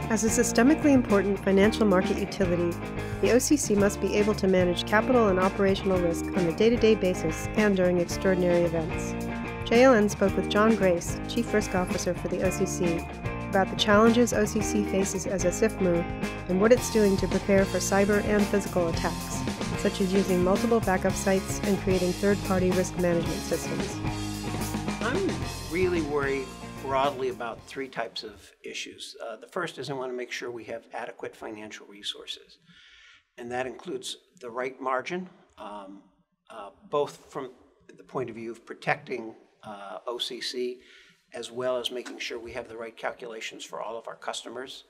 As a systemically important financial market utility, the OCC must be able to manage capital and operational risk on a day-to-day basis and during extraordinary events. JLN spoke with John Grace, Chief Risk Officer for the OCC, about the challenges OCC faces as a SIFMU and what it's doing to prepare for cyber and physical attacks, such as using multiple backup sites and creating third-party risk management systems. I'm really worried broadly about three types of issues. The first is I want to make sure we have adequate financial resources, and that includes the right margin, both from the point of view of protecting OCC, as well as making sure we have the right calculations for all of our customers,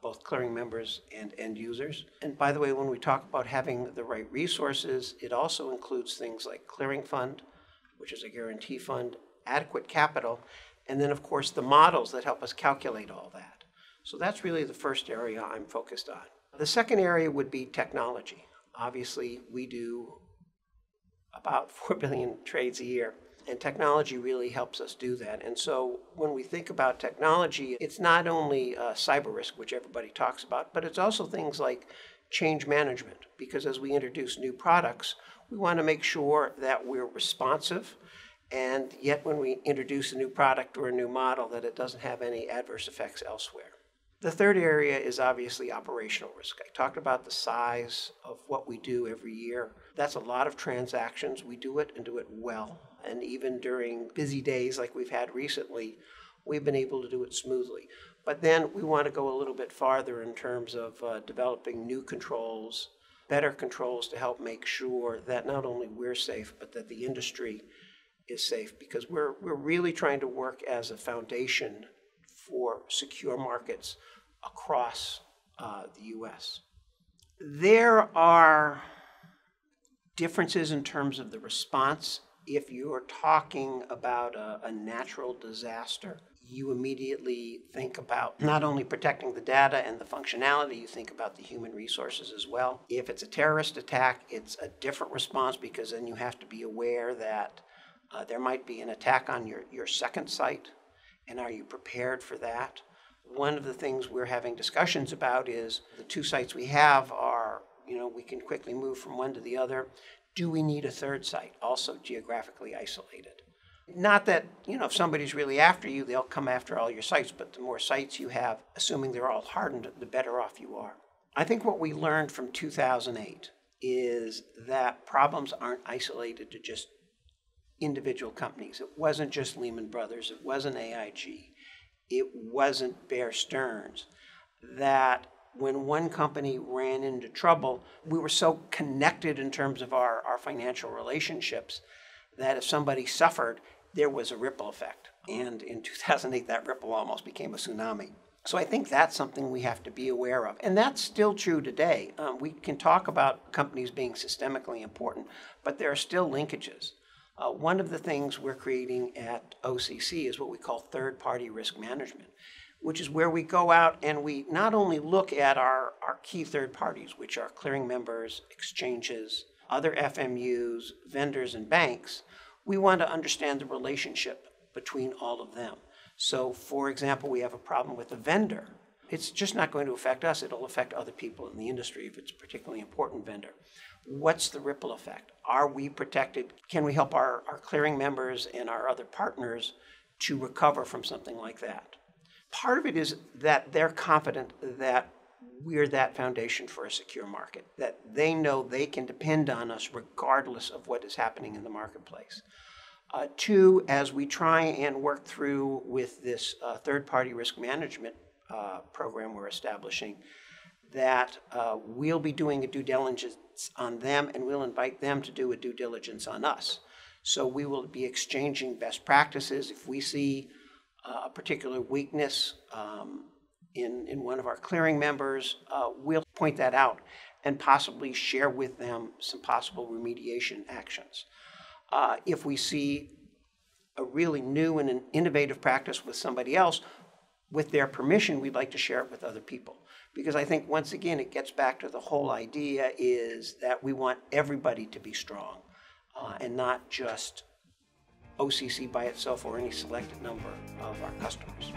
both clearing members and end users. And by the way, when we talk about having the right resources, it also includes things like clearing fund, which is a guarantee fund, adequate capital, and then of course the models that help us calculate all that. So that's really the first area I'm focused on. The second area would be technology. Obviously, we do about 4 billion trades a year, and technology really helps us do that. And so when we think about technology, it's not only cyber risk, which everybody talks about, but it's also things like change management, because as we introduce new products, we want to make sure that we're responsive, and yet when we introduce a new product or a new model, that it doesn't have any adverse effects elsewhere. The third area is obviously operational risk. I talked about the size of what we do every year. That's a lot of transactions. We do it and do it well. And even during busy days like we've had recently, we've been able to do it smoothly. But then we want to go a little bit farther in terms of developing new controls, better controls to help make sure that not only we're safe, but that the industry is safe, because we're really trying to work as a foundation for secure markets across the U.S. There are differences in terms of the response. If you're talking about a natural disaster, you immediately think about not only protecting the data and the functionality, you think about the human resources as well. If it's a terrorist attack, it's a different response, because then you have to be aware that there might be an attack on your second site, and are you prepared for that? One of the things we're having discussions about is the two sites we have are, we can quickly move from one to the other. Do we need a third site, also geographically isolated? Not that, if somebody's really after you, they'll come after all your sites, but the more sites you have, assuming they're all hardened, the better off you are. I think what we learned from 2008 is that problems aren't isolated to just individual companies. It wasn't just Lehman Brothers, it wasn't AIG, it wasn't Bear Stearns. That when one company ran into trouble, we were so connected in terms of our financial relationships that if somebody suffered, there was a ripple effect. And in 2008, that ripple almost became a tsunami. So I think that's something we have to be aware of. And that's still true today. We can talk about companies being systemically important, but there are still linkages. One of the things we're creating at OCC is what we call third-party risk management, which is where we go out and we not only look at our key third parties, which are clearing members, exchanges, other FMUs, vendors, and banks. We want to understand the relationship between all of them. So, for example, we have a problem with a vendor. It's just not going to affect us. It'll affect other people in the industry if it's a particularly important vendor. What's the ripple effect? Are we protected? Can we help our clearing members and our other partners to recover from something like that? Part of it is that they're confident that we're that foundation for a secure market, that they know they can depend on us regardless of what is happening in the marketplace. Two, as we try and work through with this third-party risk management program we're establishing, that we'll be doing a due diligence on them, and we'll invite them to do a due diligence on us. So we will be exchanging best practices. If we see a particular weakness in one of our clearing members, we'll point that out and possibly share with them some possible remediation actions. If we see a really new and an innovative practice with somebody else, with their permission, we'd like to share it with other people. Because I think, once again, it gets back to the whole idea is that we want everybody to be strong and not just OCC by itself or any selected number of our customers.